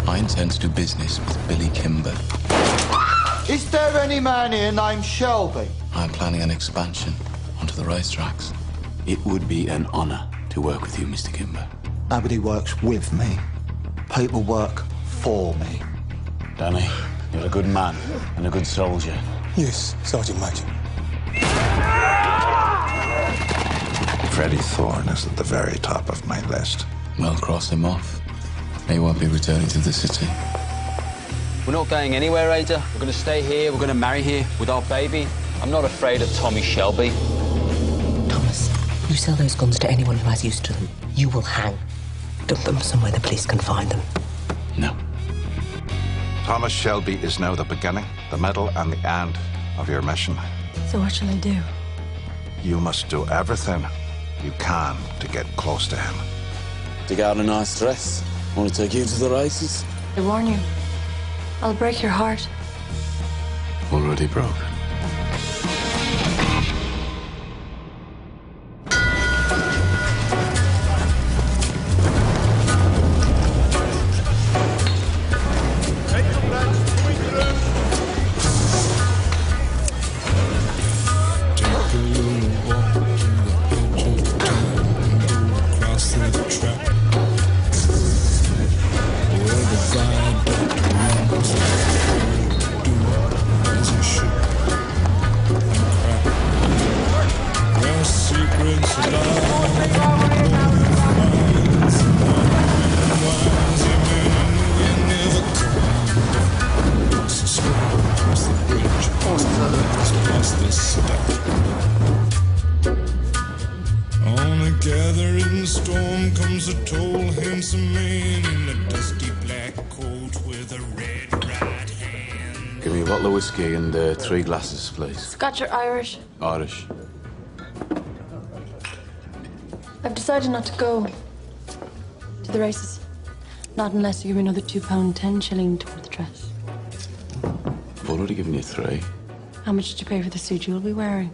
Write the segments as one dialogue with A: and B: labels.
A: I intend to do business with Billy Kimber.
B: Is there any man here named Shelby?
A: I'm planning an expansion onto the racetracks.
C: It would be an honor to work with you, Mr. Kimber.
B: Nobody works with me. People work for me.
C: Danny, you're a good man and a good soldier.
D: Yes, Sergeant Major.
E: Freddie Thorne is at the very top of my list.
A: Well, cross him off. He won't be returning to the city.
F: We're not going anywhere, Ada. We're going to stay here. We're going to marry here with our baby. I'm not afraid of Tommy Shelby.
G: Thomas, you sell those guns to anyone who has use to them, you will hang. Dump them somewhere the police can find them.
A: No.
E: Thomas Shelby is now the beginning, the middle, and the end of your mission.
H: So what shall I do?
E: You must do everything you can to get close to him.
C: Dig out a nice dress. Want to take you to the races?
H: I warn you, I'll break your heart.
A: Already broken.
C: Whiskey and 3 glasses, please.
H: Scotch or Irish?
C: Irish.
H: I've decided not to go to the races. Not unless you give me another £2.10 toward the dress.
C: I've already given you 3.
H: How much did you pay for the suit you'll be wearing?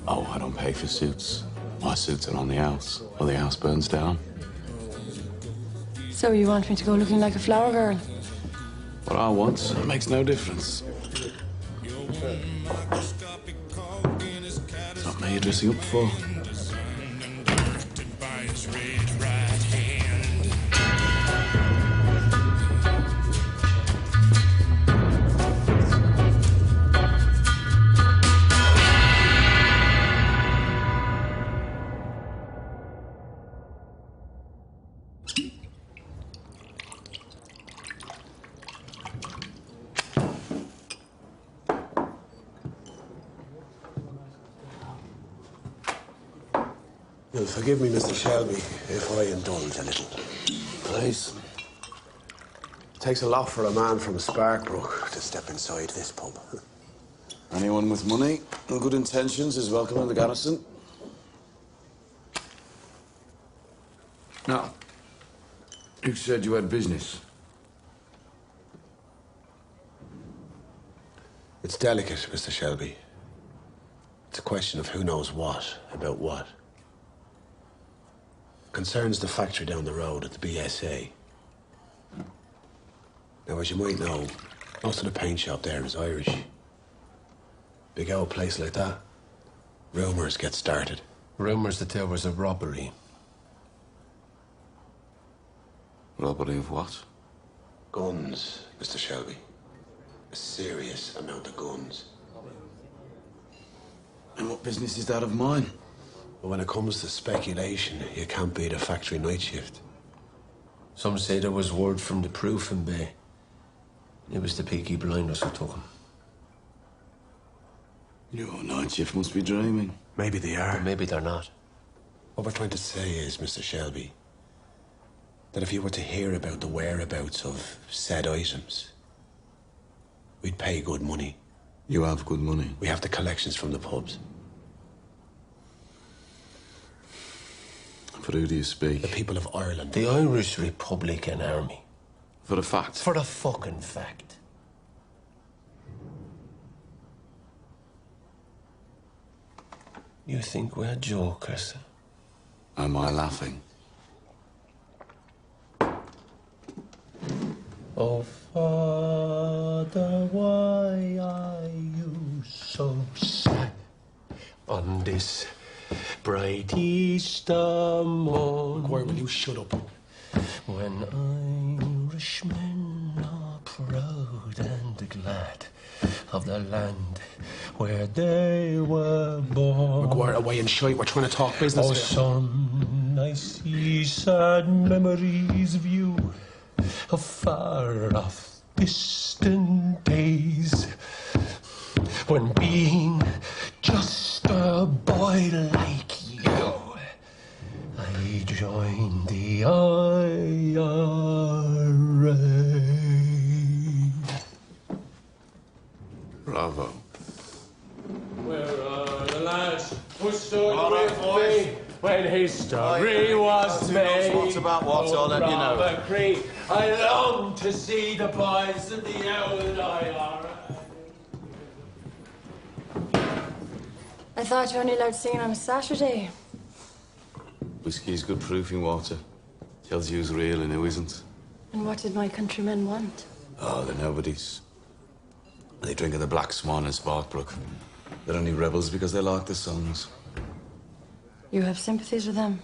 C: Oh, I don't pay for suits. My suits are on the house, or the house burns down.
H: So you want me to go looking like a flower girl?
C: What I want, it makes no difference. It's not me you're dressing up for.
D: You'll forgive me, Mr. Shelby, if I indulge a little.
C: Please.
D: It takes a lot for a man from Sparkbrook to step inside this pub.
C: Anyone with money and good intentions is welcome in the garrison. Now, you said you had business.
D: It's delicate, Mr. Shelby. It's a question of who knows what about what. Concerns the factory down the road at the BSA. Now, as you might know, most of the paint shop there is Irish. Big old place like that, rumours get started.
I: Rumours that there was a robbery.
C: Robbery of what?
D: Guns, Mr. Shelby. A serious amount of guns.
C: And what business is that of mine?
D: But when it comes to speculation, you can't beat a factory night shift.
I: Some say there was word from the Proofing Bay. It was the Peaky Blinders who took him.
C: Your night shift must be dreaming.
D: Maybe they are.
I: But maybe they're not.
D: What we're trying to say is, Mr. Shelby, that if you were to hear about the whereabouts of said items, we'd pay good money.
C: You have good money?
D: We have the collections from the pubs.
C: For who do you speak?
D: The people of Ireland.
I: The Irish Republican Army.
C: For the fact?
I: For the fucking fact. You think we're jokers?
C: Am I laughing?
I: Oh, Father, why are you so sad on this bright Easter morn?
D: Maguire, will you shut up?
I: When Irishmen are proud and glad of the land where they were born.
D: Maguire, away and shite. We're trying to talk business
I: Oh,
D: here.
I: son, I see sad memories of you of far off distant days, when being just a boy like you, I joined the IRA.
C: Bravo.
I: Where are the lads who stood with me when history was made?
J: What's about what? I'll let you know.
I: I long to see the boys of the old IRA.
H: I thought you only allowed singing on a Saturday.
C: Whiskey's good proofing water. Tells you who's real and who isn't.
H: And what did my countrymen want?
C: Oh, they're nobodies. They drink of the Black Swan and Sparkbrook. They're only rebels because they like the songs.
H: You have sympathies with them.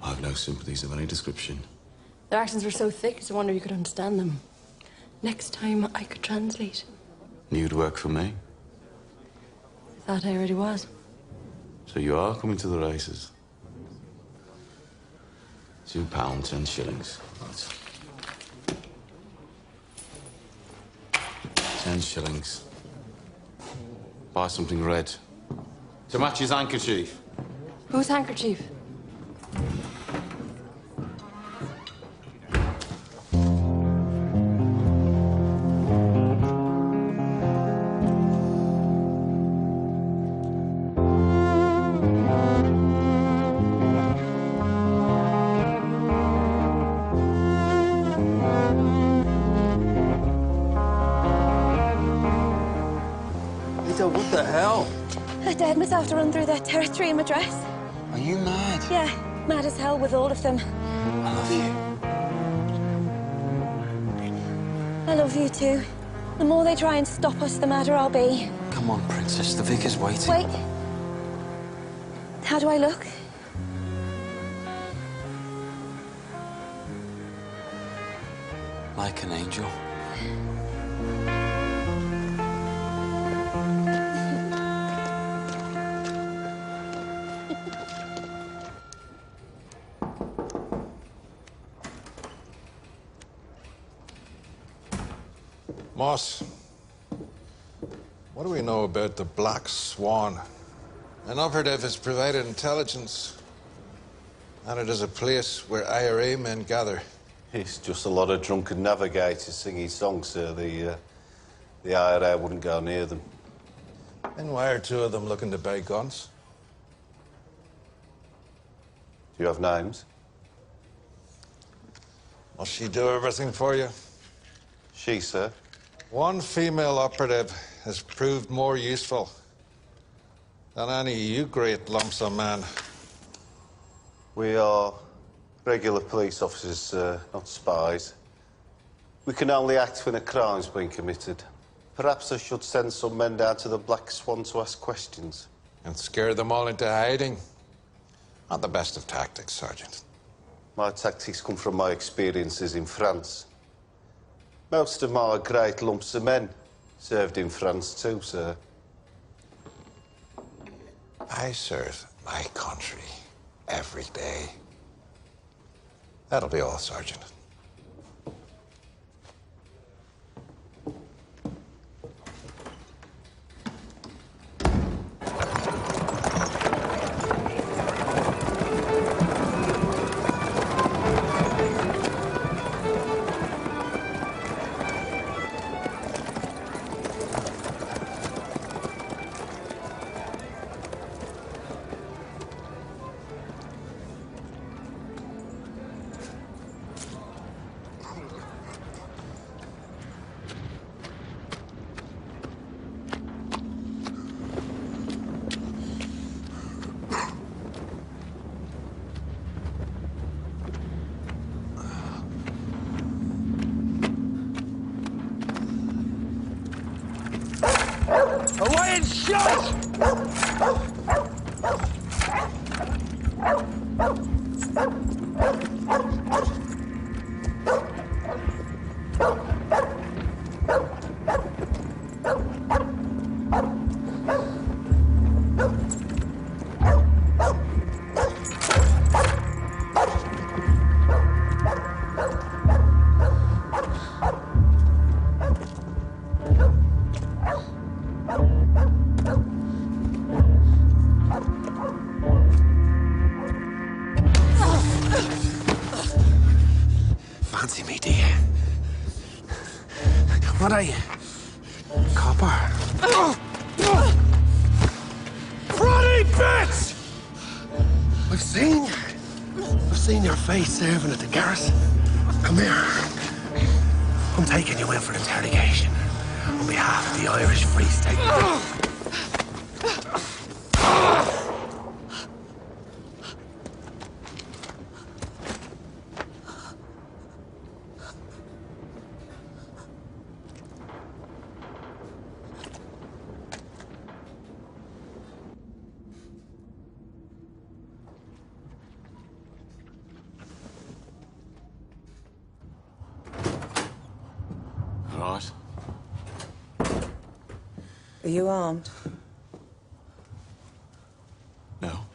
C: I've no sympathies of any description.
H: Their accents were so thick, it's a wonder you could understand them. Next time I could translate.
C: You'd work for me.
H: I thought I already was.
C: So you are coming to the races. £2, 10 shillings. Right. 10 shillings. Buy something red. To match his handkerchief.
H: Whose handkerchief?
J: What the hell?
K: A dead must have to run through their territory in my dress.
J: Are you mad?
K: Yeah, mad as hell with all of them.
J: I love you.
K: I love you too. The more they try and stop us, the madder I'll be.
J: Come on, Princess. The vicar's waiting.
K: Wait. How do I look?
J: Like an angel.
E: Moss, what do we know about the Black Swan? An operative has provided intelligence, and it is a place where IRA men gather.
L: It's just a lot of drunken navigators singing songs, sir. The IRA wouldn't go near them.
E: And why are two of them looking to buy guns?
L: Do you have names?
E: Must she do everything for you?
L: She, sir.
E: One female operative has proved more useful than any you great lumps of man.
L: We are regular police officers, sir, not spies. We can only act when a crime's been committed. Perhaps I should send some men down to the Black Swan to ask questions.
E: And scare them all into hiding? Not the best of tactics, Sergeant.
L: My tactics come from my experiences in France. Most of my great lumps of men served in France too, sir.
E: I serve my country every day. That'll be all, Sergeant.
D: Fancy me, do you? What are you? Copper? Bloody bitch! I've seen your face serving at the garrison. Come here. I'm taking you in for interrogation on behalf of the Irish Free State.
C: Right.
M: Are you armed?
C: No.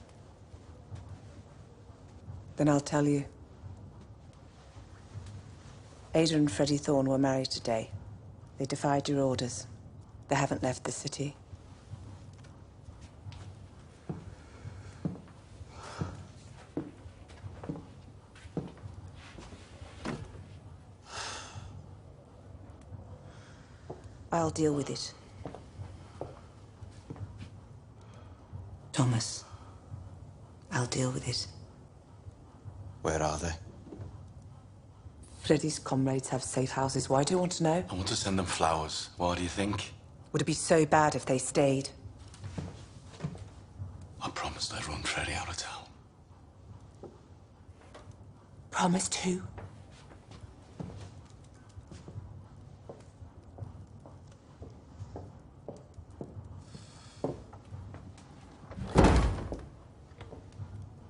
M: Then I'll tell you. Ada and Freddie Thorne were married today. They defied your orders. They haven't left the city. I'll deal with it. Thomas, I'll deal with it.
C: Where are they?
M: Freddie's comrades have safe houses. Why do you want to know?
C: I want to send them flowers. What do you think?
M: Would it be so bad if they stayed?
C: I promised I'd run Freddie out of town.
M: Promised who?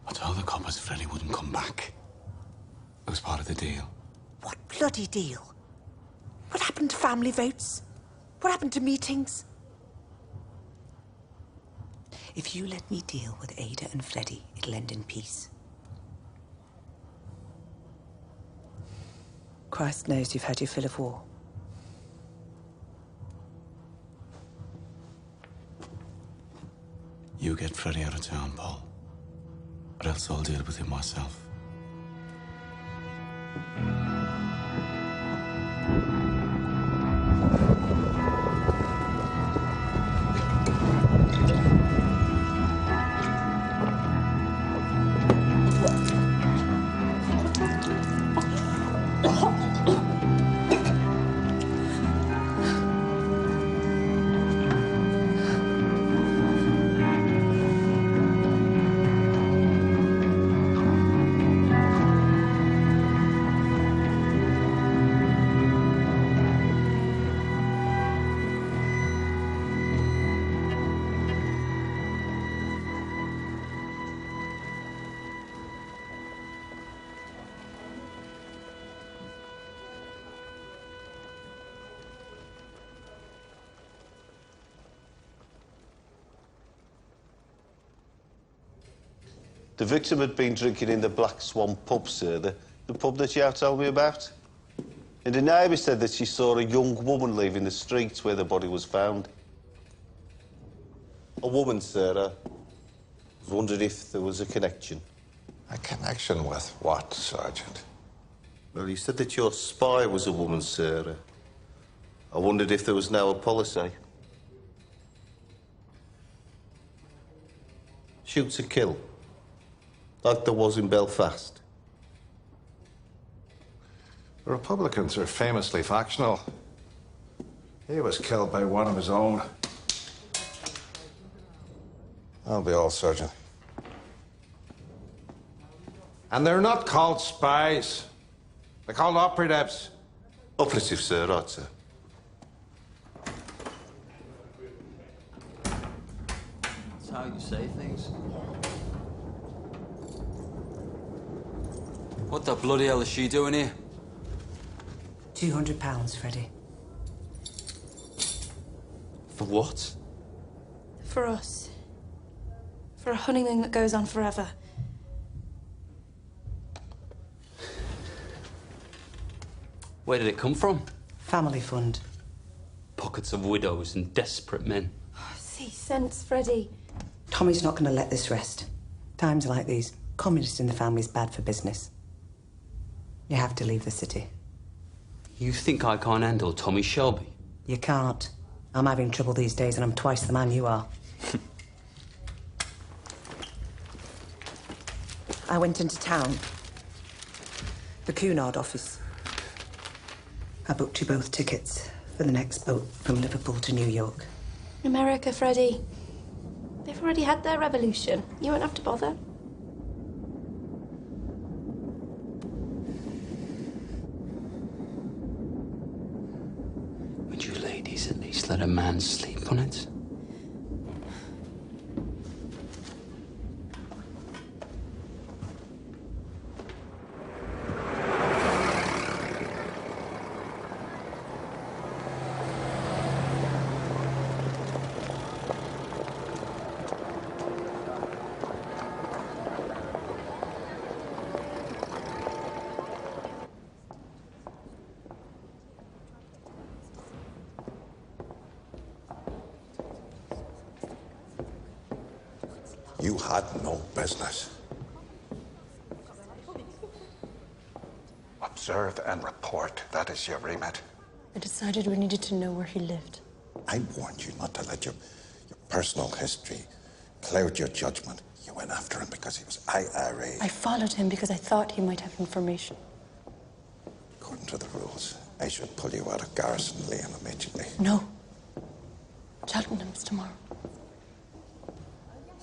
C: I told the coppers Freddie wouldn't come back. It was part of the deal.
M: What bloody deal? What happened to family votes? What happened to meetings? If you let me deal with Ada and Freddie, it'll end in peace. Christ knows you've had your fill of war.
C: You get Freddie out of town, Paul. Or else I'll deal with him myself.
L: The victim had been drinking in the Black Swan pub, sir, the pub that you told me about. And the neighbour said that she saw a young woman leaving the streets where the body was found. A woman, sir. I was wondering if there was a connection.
E: A connection with what, Sergeant?
L: Well, you said that your spy was a woman, sir. I wondered if there was now a policy. Shoot to kill. Like there was in Belfast.
E: The Republicans are famously factional. He was killed by one of his own. That'll be all, Sergeant. And they're not called spies. They're called operatives.
L: Operative, sir, right, sir.
F: how you say things. What the bloody hell is she doing here?
M: £200, Freddie.
F: For what?
H: For us. For a honeymoon that goes on forever.
F: Where did it come from?
M: Family fund.
F: Pockets of widows and desperate men.
H: See sense, Freddie.
M: Tommy's not going to let this rest. Times like these, communists in the family's bad for business. You have to leave the city.
F: You think I can't handle Tommy Shelby?
M: You can't. I'm having trouble these days and I'm twice the man you are. I went into town. The Cunard office. I booked you both tickets for the next boat from Liverpool to New York.
H: America, Freddie. They've already had their revolution. You won't have to bother.
F: Would you ladies at least let a man sleep on it?
E: You had no business. Observe and report. That is your remit.
H: I decided we needed to know where he lived.
E: I warned you not to let your personal history cloud your judgment. You went after him because he was IRA.
H: I followed him because I thought he might have information.
E: According to the rules, I should pull you out of Garrison Lane immediately.
H: No. Cheltenham's tomorrow.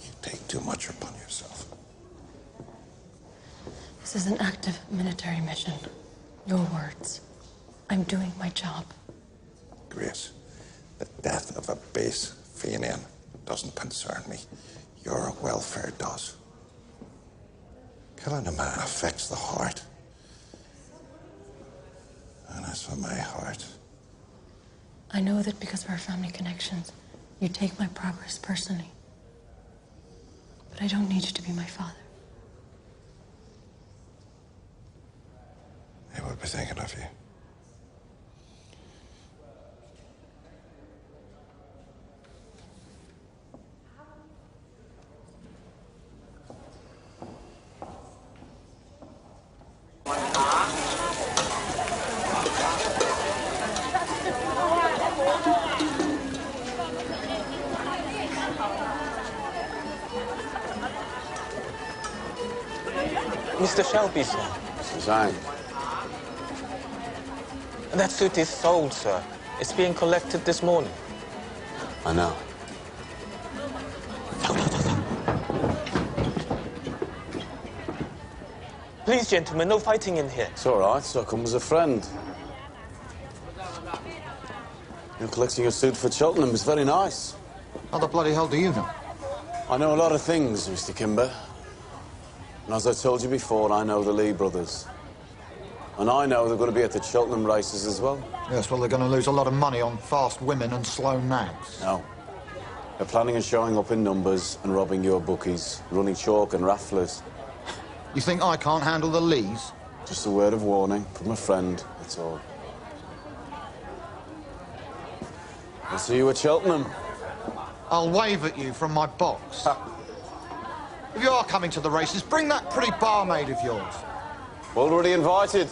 E: You take too much upon yourself.
H: This is an active military mission. Your words. I'm doing my job.
E: Grace, the death of a base Fenian doesn't concern me. Your welfare does. Killing a man affects the heart. And as for my heart...
H: I know that because of our family connections, you take my progress personally. But I don't need you to be my father.
E: I will be thinking of you.
N: Mr. Shelby, sir.
C: Suzanne.
N: That suit is sold, sir. It's being collected this morning.
C: I know.
N: Please, gentlemen, no fighting in here.
C: It's all right. So I come as a friend. You're collecting your suit for Cheltenham. It's very nice.
B: How the bloody hell do you know?
C: I know a lot of things, Mr. Kimber. And as I told you before, I know the Lee brothers. And I know they're going to be at the Cheltenham races as well.
B: Yes, well, they're going to lose a lot of money on fast women and slow nags.
C: No. They're planning on showing up in numbers and robbing your bookies, running chalk and rafflers.
B: You think I can't handle the Lees?
C: Just a word of warning from a friend, that's all. I'll see you at Cheltenham.
B: I'll wave at you from my box. If you are coming to the races, bring that pretty barmaid of yours.
C: Already invited.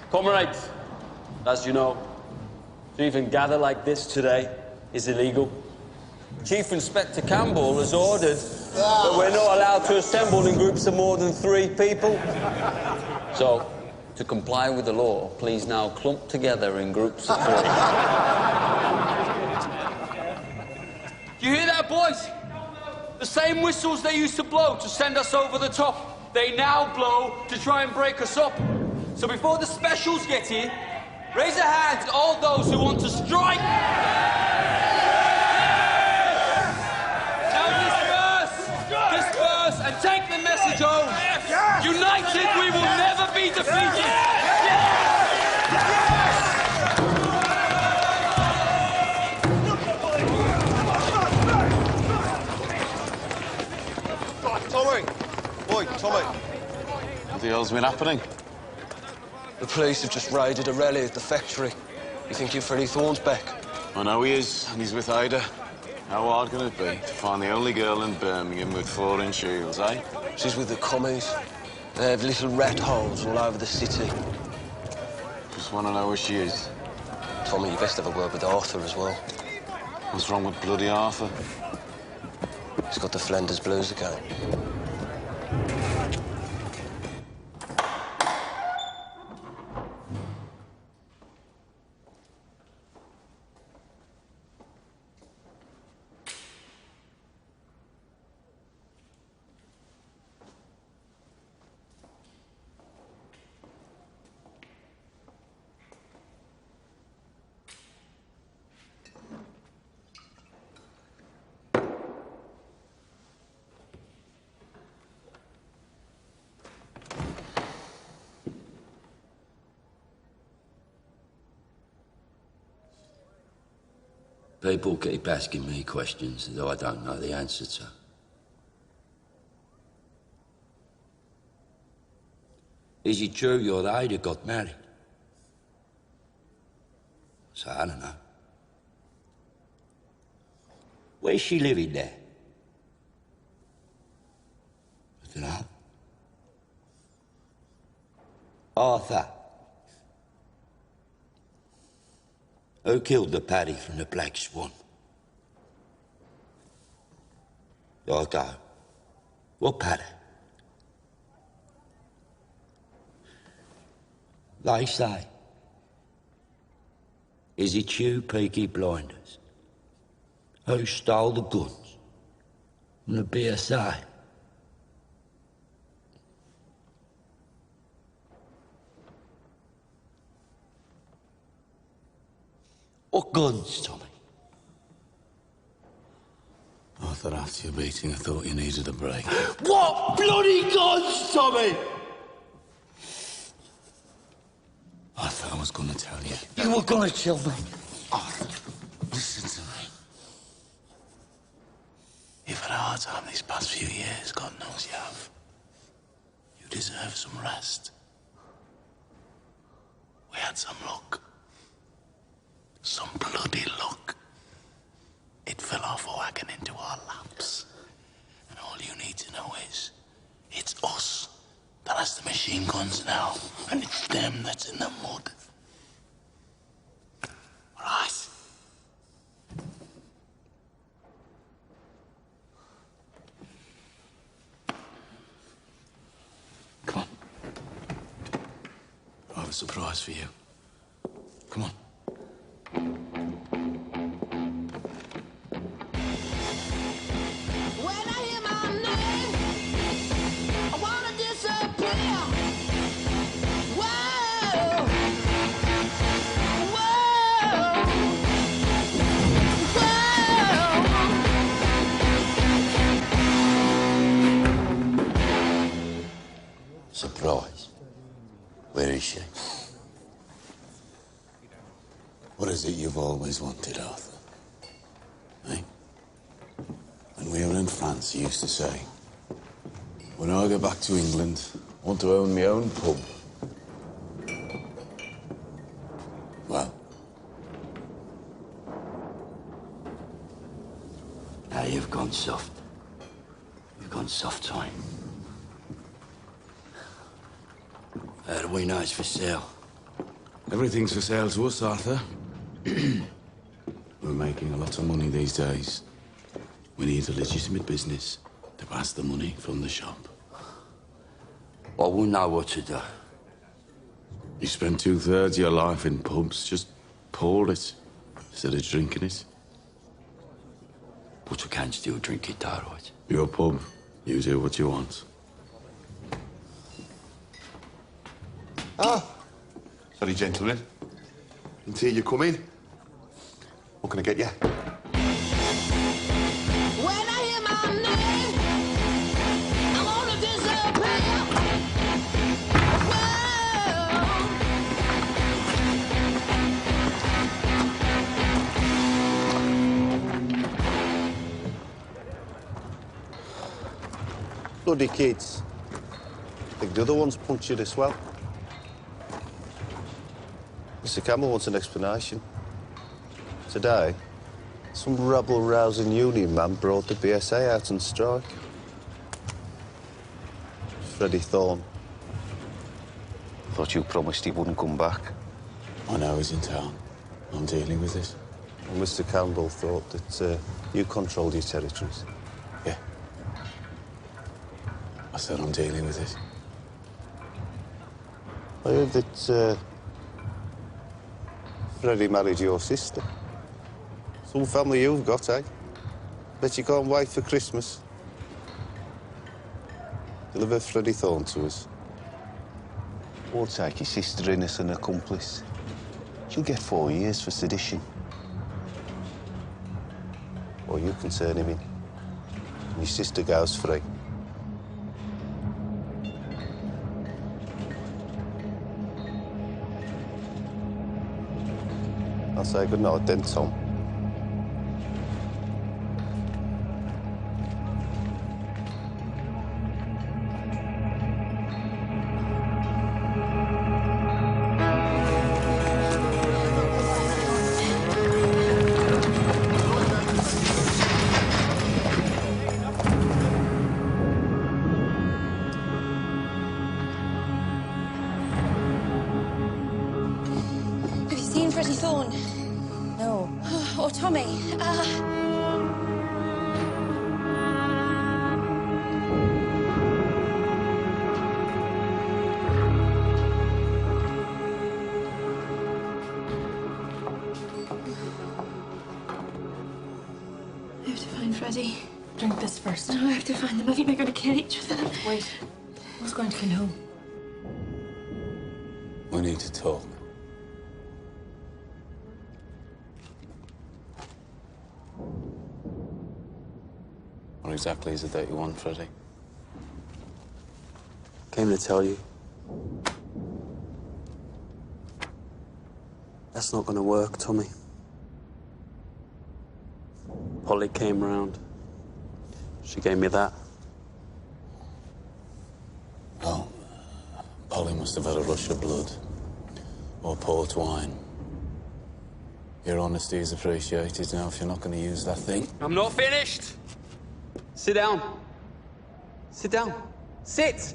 O: Comrades, as you know, to even gather like this today is illegal. Chief Inspector Campbell has ordered that we're not allowed to assemble in groups of more than 3 people. So, to comply with the law, please now clump together in groups of 3.
F: Do you hear that, boys? The same whistles they used to blow to send us over the top, they now blow to try and break us up. So before the specials get here,
O: Raise a hand to all those who want to strike. Now disperse and take the message home. United, we will never be defeated.
L: Tommy! Boy, Tommy.
C: What the hell's been happening?
D: The police have just raided a rally at the factory. You think you're Freddie Thorne's back?
C: I know he is, and he's with Ida. How hard can it be to find the only girl in Birmingham with 4-inch heels, eh?
D: She's with the commies. They have little rat holes all over the city.
C: Just want to know where she is.
D: Tommy, you best have a word with Arthur as well.
C: What's wrong with bloody Arthur?
D: He's got the Flanders blues again.
P: People keep asking me questions that I don't know the answer to. Is it true your Ida got married? So I don't know. Where's she living there? I don't know. Arthur. Who killed the Paddy from the Black Swan? Otto. What Paddy? They say. Is it you, Peaky Blinders, who stole the guns from the BSA? What guns, Tommy?
A: Arthur, after your beating, I thought you needed a break.
P: What bloody guns, Tommy?
A: Arthur, I was going to tell you.
P: You were going to tell me.
A: Arthur, listen to me. You've had a hard time these past few years, God knows you have. You deserve some rest. We had some luck. Some bloody luck. It fell off a wagon into our laps. And all you need to know is, it's us that has the machine guns now, and it's them that's in the mud. All right? Come on. I have a surprise for you. Come on.
P: Surprise. Where is she?
A: What is it you've always wanted, Arthur? Eh? When we were in France, you used to say, when I go back to England, I want to own my own pub. Well,
P: now you've gone soft. You've gone soft time. How do we know it's for sale?
A: everything's for sale to us, Arthur. We're making a lot of money these days. We need a legitimate business to pass the money from the shop.
P: I will know what to do.
A: You spent 2/3 of your life in pubs. Just pour it instead of drinking it.
P: But you can still drink it, Dارای.
A: Your pub. You do what you want.
Q: Sorry, gentlemen. Until you come in. What can I get you?
R: When I hear my name, I wanna disappear.
L: Bloody kids. I think the other one's punctured as well. Mr. Campbell wants an explanation. Today, some rabble-rousing union man brought the BSA out on strike. Freddie Thorne. Thought you promised he wouldn't come back.
C: I know he's in town. I'm dealing with this.
L: Well, Mr. Campbell thought that you controlled your territories.
C: Yeah. I said I'm dealing with it.
L: I heard that Freddie married your sister. Some family you've got, eh? Bet you can't wait for Christmas. Deliver Freddie Thorne to us. Or take your sister in as an accomplice. She'll get 4 years for sedition. Or you can turn him in. And your sister goes free. I'll say good night then, Tom.
K: Have you seen Freddie Thorne? No. Or Tommy?
H: I have to find Freddie. Drink this first. No, I have to find them. I think they're going to kill each other. Wait. Who's going to kill who?
C: We need to talk. What exactly is it that you want, Freddie?
F: Came to tell you. That's not going to work, Tommy. Polly came round. She gave me that.
C: Well, Polly must have had a rush of blood. Or port wine. Your honesty is appreciated now if you're not going to use that thing.
F: I'm not finished! Sit down. Sit down. Sit!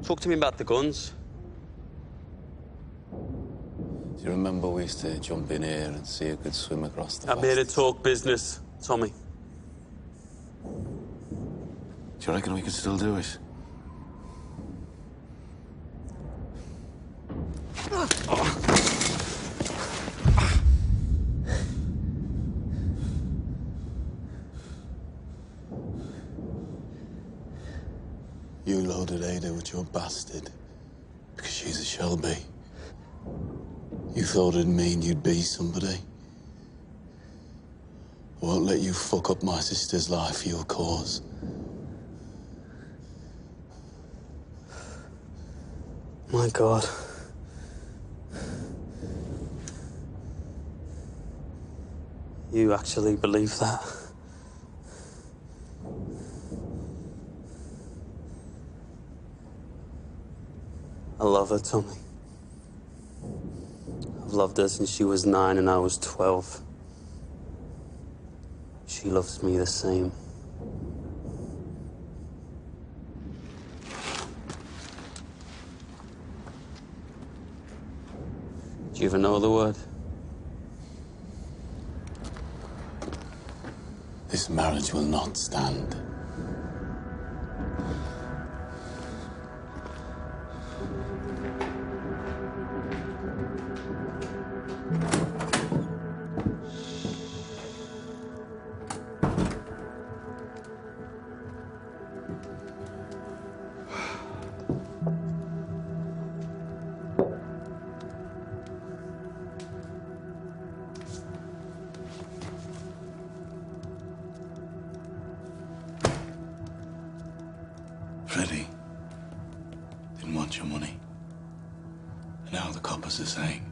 F: Talk to me about the guns.
C: Do you remember we used to jump in here and see who could swim across the
F: I'm here to talk business, Tommy.
C: Do you reckon we could still do it? You loaded Ada with your bastard because she's a Shelby. You thought it'd mean you'd be somebody. I won't let you fuck up my sister's life for your cause.
F: My God. You actually believe that? I love her, Tommy. I've loved her since she was 9 and I was 12. She loves me the same. Do you even know the word?
C: This marriage will not stand.
A: Freddie didn't want your money. And now the coppers are saying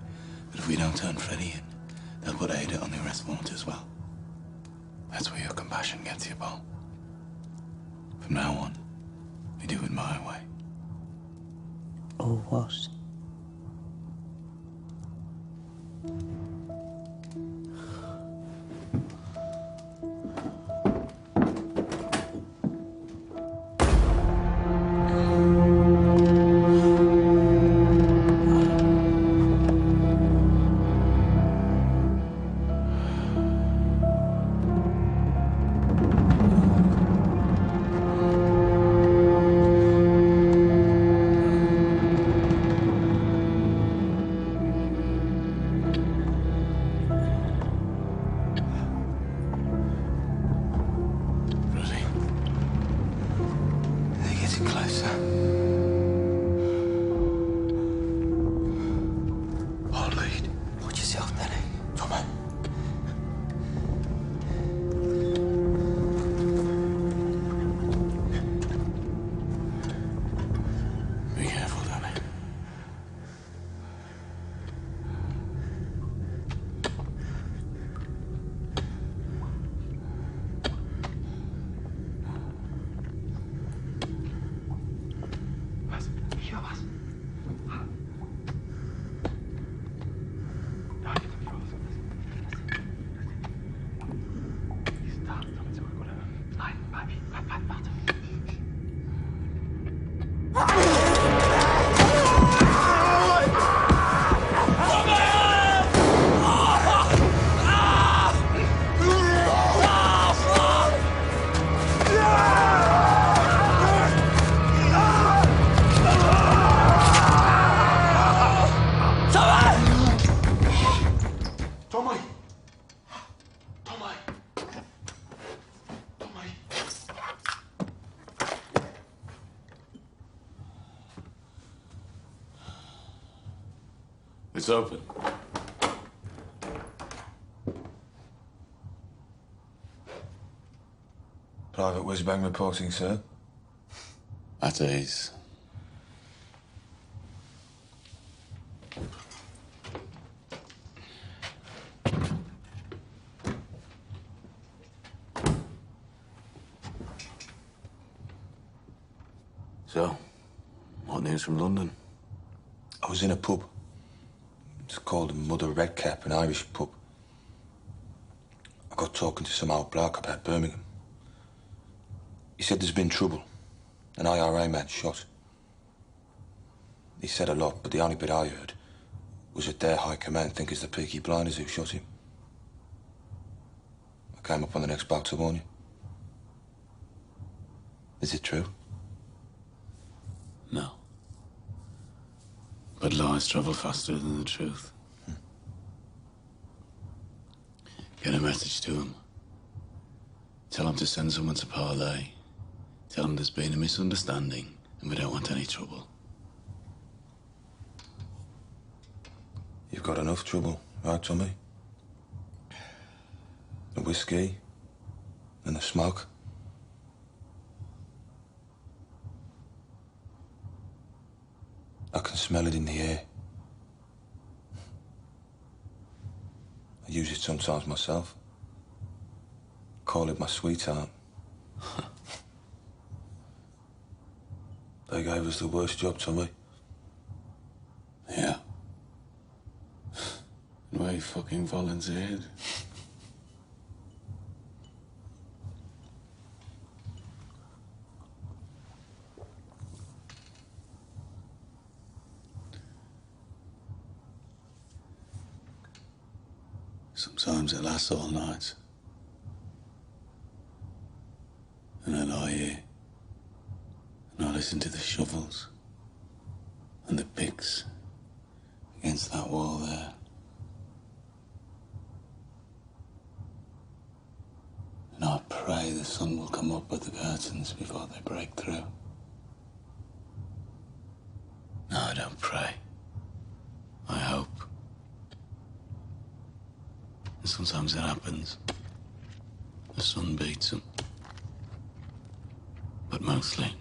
A: that if we don't turn Freddie in, they'll put Ada on the arrest warrant as well. That's where your compassion gets you, Paul. From now on, we do it my way.
G: Or what?
A: It's open.
S: Private whiz-bang reporting, sir.
A: At ease.
S: So, what news from London? I was in a pub. It's called Mother Redcap, an Irish pub. I got talking to some old bloke about Birmingham. He said there's been trouble. An IRA man shot. He said a lot, but the only bit I heard was that their high command think it's the Peaky Blinders who shot him. I came up on the next boat to warn you. Is it true?
A: No. But lies travel faster than the truth. Get a message to him. Tell him to send someone to Parlay. Tell him there's been a misunderstanding and we don't want any trouble.
S: You've got enough trouble, right, Tommy? The whiskey and the smoke. I can smell it in the air. I use it sometimes myself. Call it my sweetheart. They gave us the worst job, Tommy.
A: Yeah. And we fucking volunteered. Sometimes it lasts all night. And I lie here. And I listen to the shovels and the picks against that wall there. And I pray the sun will come up at the curtains before they break through. No, I don't pray. I hope. And sometimes it happens. The sun beats them. But mostly,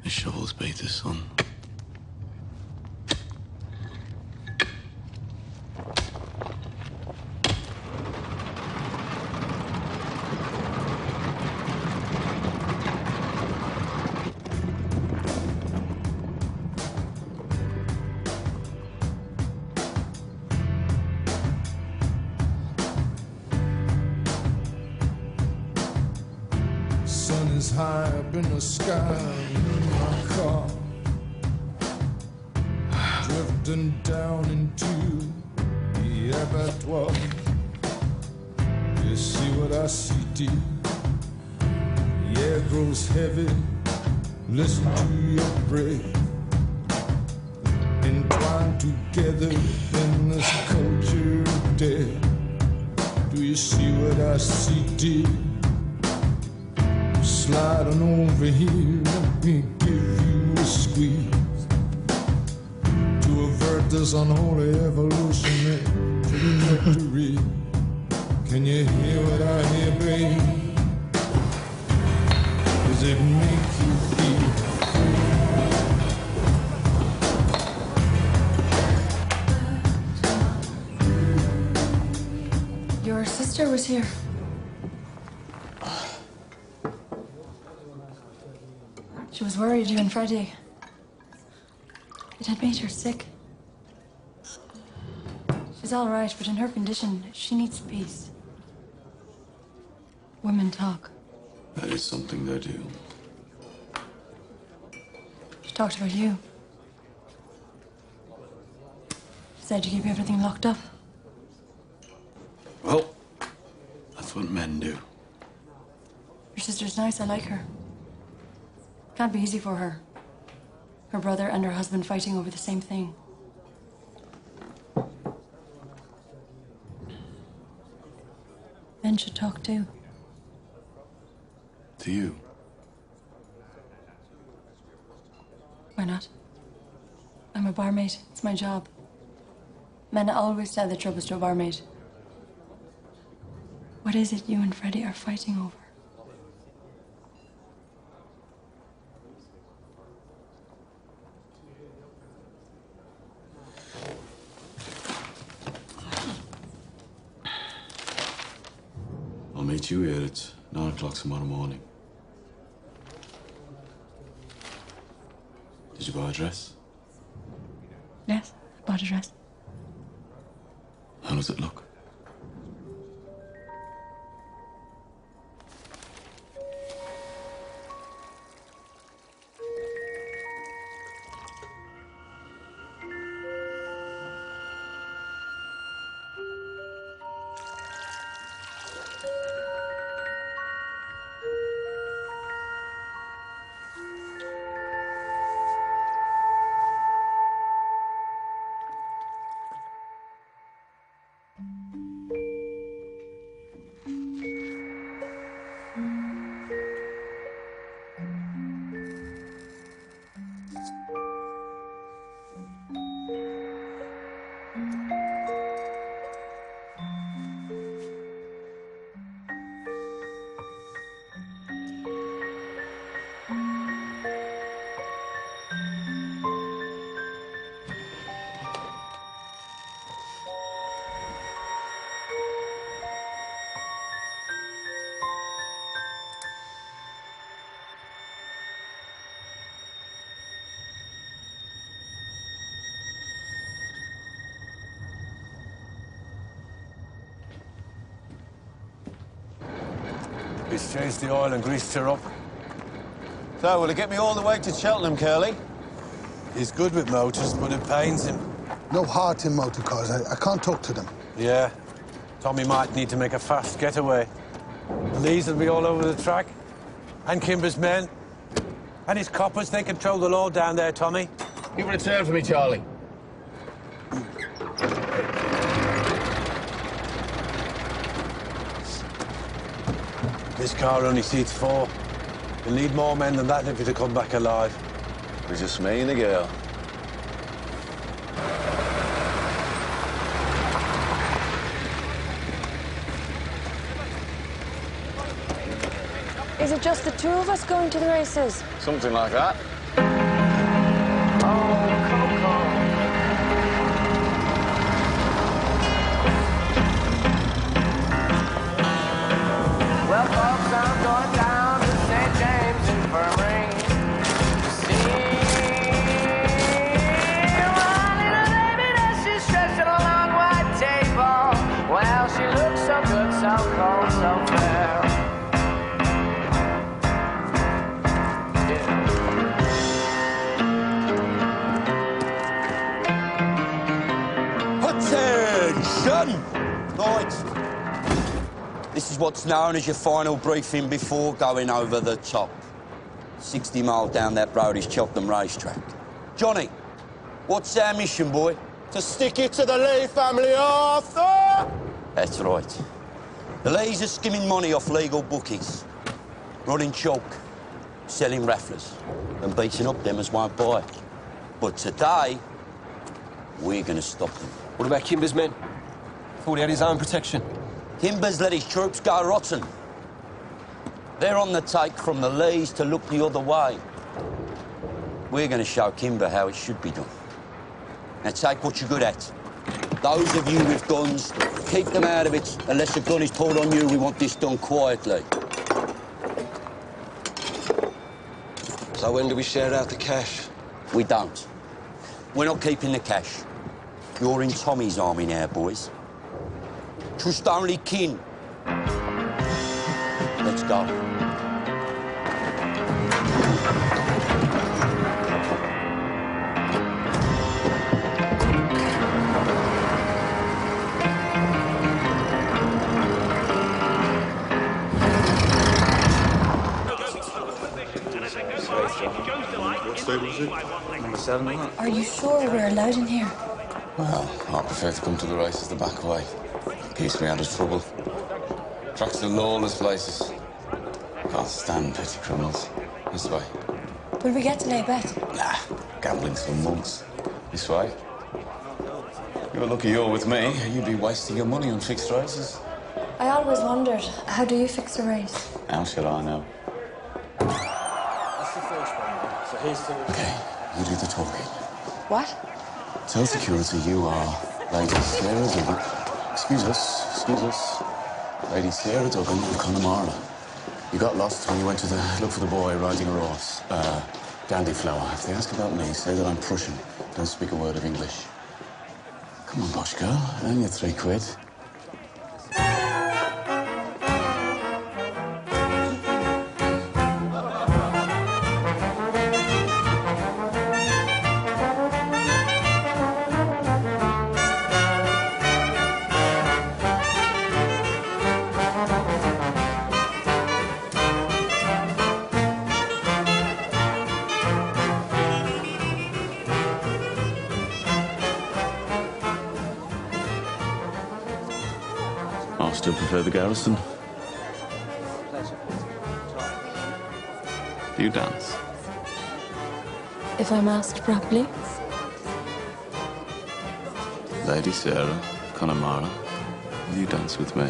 C: The shovels beat the sun.
T: High up in the sky in my car, drifting down into the abattoir. You see what I see, dear? The air grows heavy. Listen to your breath, entwined together in this culture of death. Do you see what I see, dear? Slide on over here, let me give you a squeeze to avert this unholy evolutionary trajectory. Can you hear what I hear, babe? Does it make you feel
H: free? Your sister was here. She was worried, you and Freddie. It had made her sick. She's all right, but in her condition, she needs peace. Women talk.
C: That is something they do.
H: She talked about you. She said you keep everything locked up.
C: Well, that's what men do.
H: Your sister's nice, I like her. Can't be easy for her. Her brother and her husband fighting over the same thing. Men should talk too.
C: To you?
H: Why not? I'm a barmaid. It's my job. Men always tell their troubles to a barmaid. What is it you and Freddie are fighting over?
C: I'll meet you here at 9 o'clock tomorrow morning. Did you buy a dress?
H: Yes, I bought a dress.
C: How does it look?
U: He's changed the oil and greased her up. So, will he get me all the way to Cheltenham, Curly? He's good with motors, but it pains him.
V: No heart in motor cars. I can't talk to them.
U: Yeah. Tommy might need to make a fast getaway. Lee's will be all over the track. And Kimber's men. And his coppers, they control the law down there, Tommy.
W: You return for me, Charlie.
U: This car only seats 4. You'll need more men than that if you're to come back alive.
C: It was just me and the girl.
K: Is it just the two of us going to the races?
C: Something like that.
R: so cold, so fair.
I: Attention! Right. This is what's known as your final briefing before going over the top. 60 miles down that road is Cheltenham Racetrack. Johnny, what's our mission, boy?
D: To stick it to the Lee family, Arthur!
I: That's right. The Lees are skimming money off legal bookies, running chalk, selling rafflers, and beating up them as won't buy. But today, we're going to stop them.
J: What about Kimber's men? Thought he had his own protection.
I: Kimber's let his troops go rotten. They're on the take from the Lees to look the other way. We're going to show Kimber how it should be done. Now take what you're good at. Those of you with guns, keep them out of it. Unless a gun is pulled on you, we want this done quietly.
J: So when do we share out the cash?
I: We don't. We're not keeping the cash. You're in Tommy's army now, boys. Trust only kin. Let's go.
C: What stable is it? Number 7, isn't it?
H: Are you sure we're allowed in here?
C: Well, I prefer to come to the races the back way. Keeps me out of trouble. Tracks to lawless places. Can't stand petty criminals. This way.
H: Will we get to lay a bet?
C: Nah, gambling's for monks. This way. You're lucky you're with me. You'd be wasting your money on fixed races.
H: I always wondered, how do you fix a race?
C: How should I know?
J: That's the first one. So here's the...
C: Okay, you do the talking.
H: What?
C: Tell security you are Lady Sarah Duggan. Excuse us. Lady Sarah Duggan of Connemara. You got lost when you went to look for the boy riding a horse. Dandyflower. If they ask about me, say that I'm Prussian. Don't speak a word of English. Come on, posh girl. Earn your £3. I still prefer the garrison. Do you dance?
H: If I'm asked properly.
C: Lady Sarah, Connemara, will you dance with me?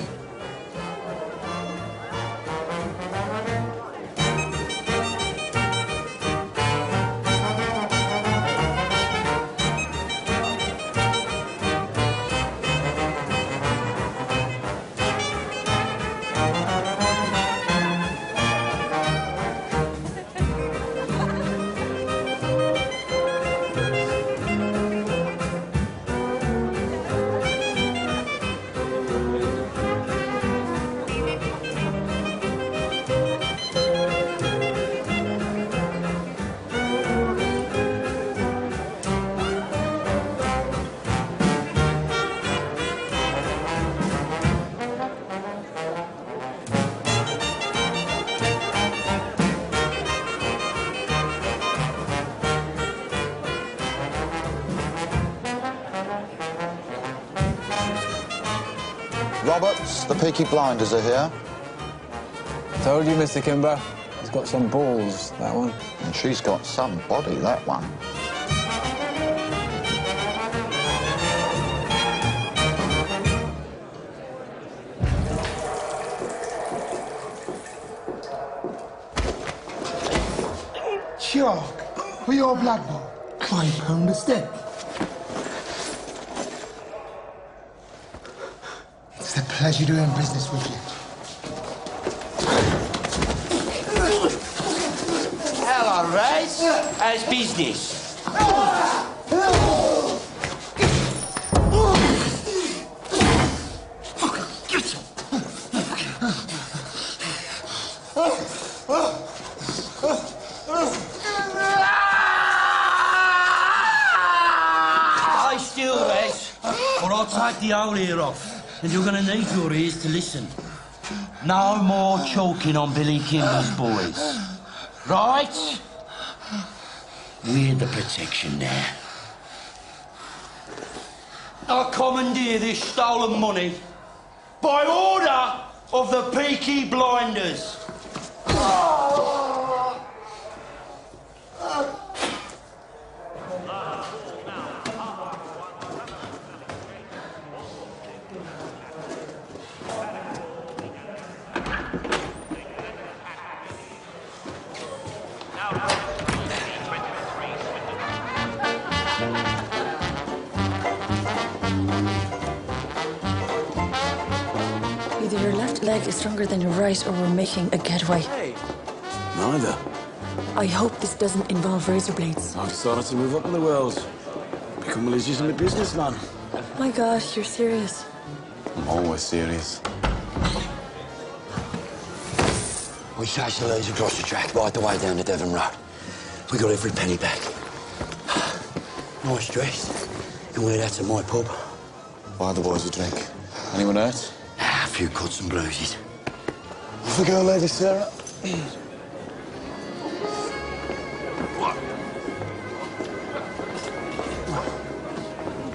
B: Roberts, the Peaky Blinders are here.
N: Told you, Mr. Kimber. He's got some balls, that one.
B: And she's got some body, that one.
V: Chalk, for your blood bowl. £5 a step. It's a pleasure doing business with you.
R: Hello, Raz. How's business?
I: take the whole ear off, and you're going to need your ears to listen. No more choking on Billy Kimber's boys. Right? We're the protection there. I commandeer this stolen money by order of the Peaky Blinders.
H: Either your left leg is stronger than your right, or we're making a getaway.
C: Hey. Neither.
H: I hope this doesn't involve razor blades.
C: I've decided to move up in the world. Become a legitimate businessman.
H: My God, you're serious.
C: I'm always serious.
I: We chased the lads across the track right the way down the Devon Road. We got every penny back. Nice dress. Can wear that to my pub.
C: Buy the boys a drink. Anyone hurt?
I: A few cuts and bruises.
C: Off we go, Lady Sarah.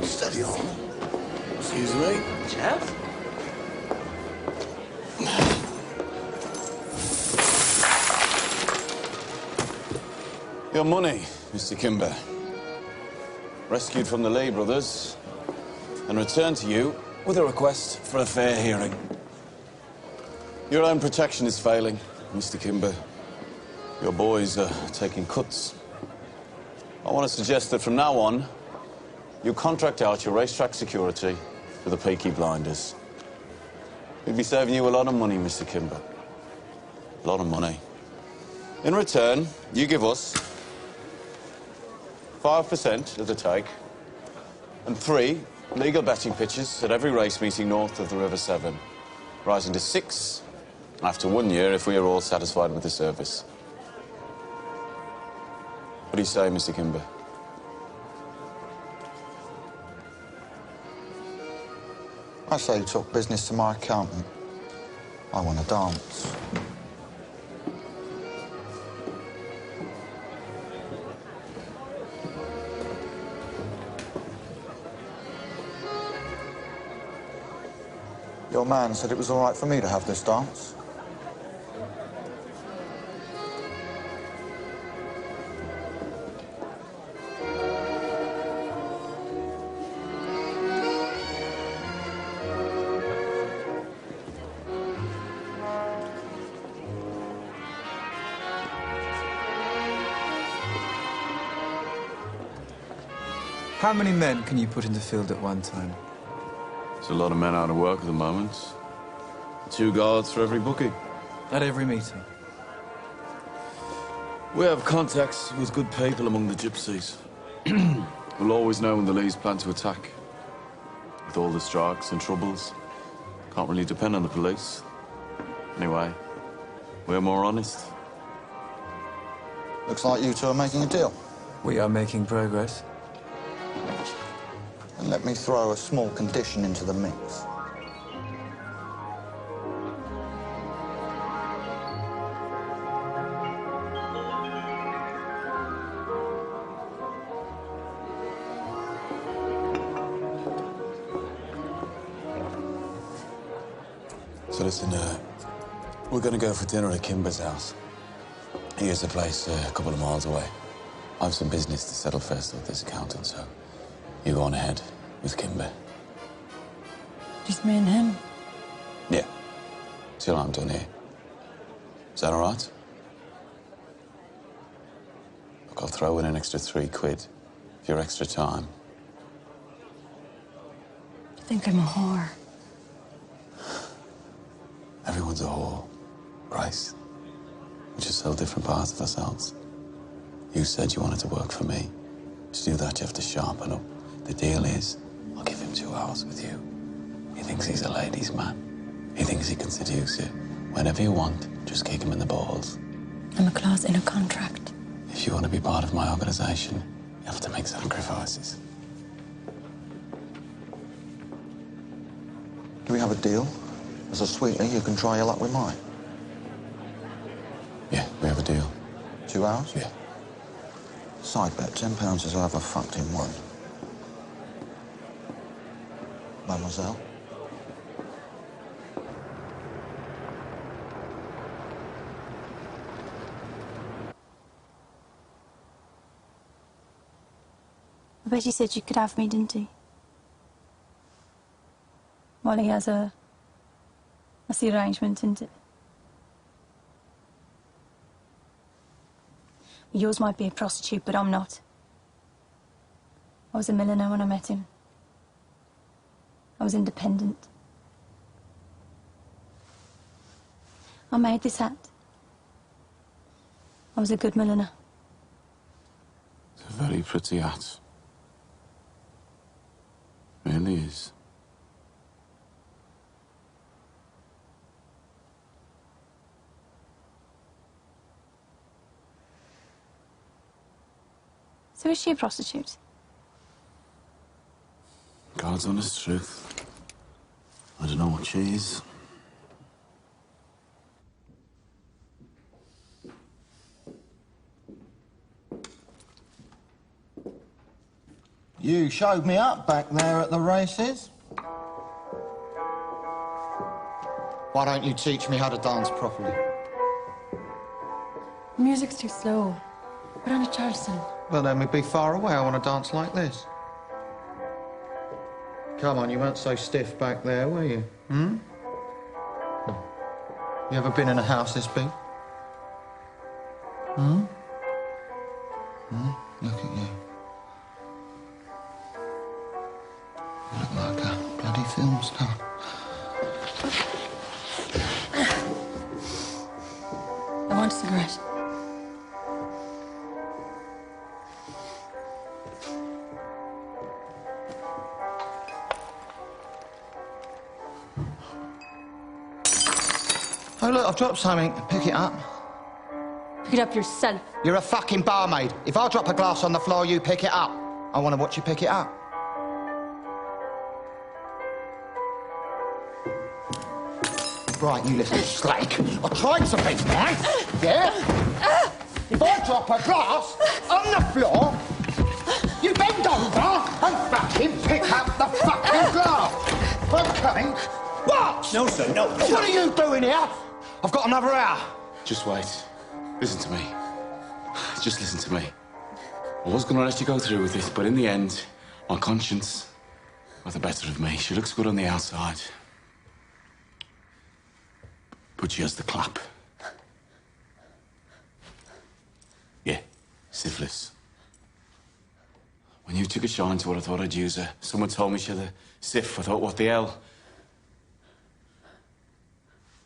I: Steady on.
C: Excuse me.
I: Chap?
C: Your money, Mr. Kimber. Rescued from the Lee brothers and returned to you with a request for a fair hearing. Your own protection is failing, Mr. Kimber. Your boys are taking cuts. I want to suggest that from now on, you contract out your racetrack security to the Peaky Blinders. We'd be saving you a lot of money, Mr. Kimber. A lot of money. In return, you give us 5% of the take and 3 legal betting pitches at every race meeting north of the River Severn, rising to 6 after 1 year if we are all satisfied with the service. What do you say, Mr. Kimber?
B: I say you talk business to my accountant. I want to dance. Your man said it was all right for me to have this dance.
N: How many men can you put in the field at one time?
C: There's a lot of men out of work at the moment. 2 guards for every bookie.
N: At every meeting?
C: We have contacts with good people among the gypsies. We'll always know when the Lees plan to attack. With all the strikes and troubles, can't really depend on the police. Anyway, we're more honest.
B: Looks like you two are making a deal.
N: We are making progress.
B: And let me throw a small condition into the mix.
C: So listen, we're gonna go for dinner at Kimber's house. Here's the place a couple of miles away. I have some business to settle first with this accountant, so you go on ahead with Kimber.
H: Just me and him?
C: Yeah, till I'm done here. Is that all right? Look, I'll throw in an extra £3 for your extra time.
H: You think I'm a whore?
C: Everyone's a whore, Bryce. We just sell different parts of ourselves. You said you wanted to work for me. To do that, you have to sharpen up. The deal is, I'll give him 2 hours with you. He thinks he's a ladies' man. He thinks he can seduce you. Whenever you want, just kick him in the balls.
H: I'm a clause in a contract.
C: If you want to be part of my organization, you have to make sacrifices.
E: Do we have a deal? As a sweetie, you can try your luck with mine.
C: Yeah, we have a deal.
E: 2 hours?
C: Yeah.
E: Side bet, £10 is over fucked in one. Mademoiselle?
M: I bet he said you could have me, didn't he? Well, he has that's the arrangement, isn't it? Yours might be a prostitute, but I'm not. I was a milliner when I met him. I was independent. I made this hat. I was a good milliner.
C: It's a very pretty hat. Really is.
M: So is she a prostitute?
C: God's honest truth. I don't know what she is.
B: You showed me up back there at the races. Why don't you teach me how to dance properly?
H: The music's too slow. Put on a Charleston.
B: Well, then we'd be far away. I want to dance like this. Come on, you weren't so stiff back there, were you? Hmm? You ever been in a house this big? Hmm? Hmm? Look at you. You look like a bloody film star.
H: I want a cigarette.
B: Oh, look, I've dropped something. Pick it up.
H: Pick it up yourself.
B: You're a fucking barmaid. If I drop a glass on the floor, you pick it up. I want to watch you pick it up. Right, you listen, Slake. I tried to be nice, yeah? If I drop a glass on the floor, you bend over and fucking pick up the fucking glass. Okay? What?
C: No, sir, no.
B: What are you doing here? I've got another hour.
C: Just wait. Listen to me. Just listen to me. I was going to let you go through with this, but in the end, my conscience got the better of me. She looks good on the outside. But she has the clap. Yeah, syphilis. When you took a shine to what I thought I'd use her, someone told me she had a syph. I thought, what the hell?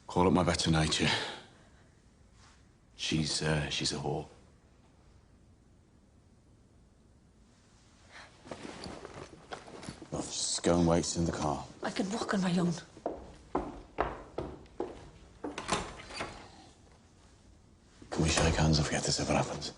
C: Call it my better nature. She's a whore. Well, just go and wait in the car.
H: I can walk on my own.
C: Can we shake hands and forget this ever happens?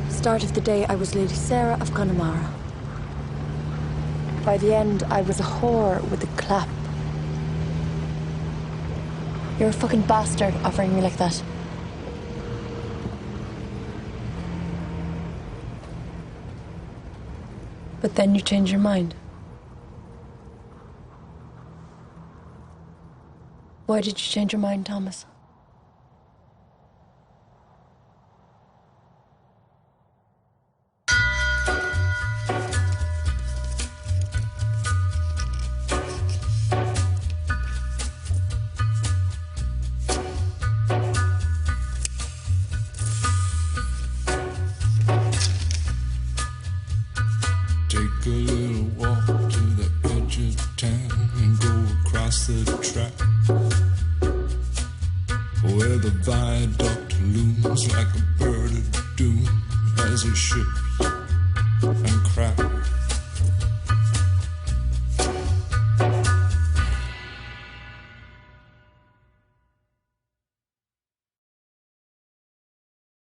H: Start of the day, I was Lady Sarah of Connemara. By the end, I was a whore with a clap. You're a fucking bastard offering me like that. But then you change your mind. Why did you change your mind, Thomas?
T: Take a little walk to the edge of town and go across the track. as he should.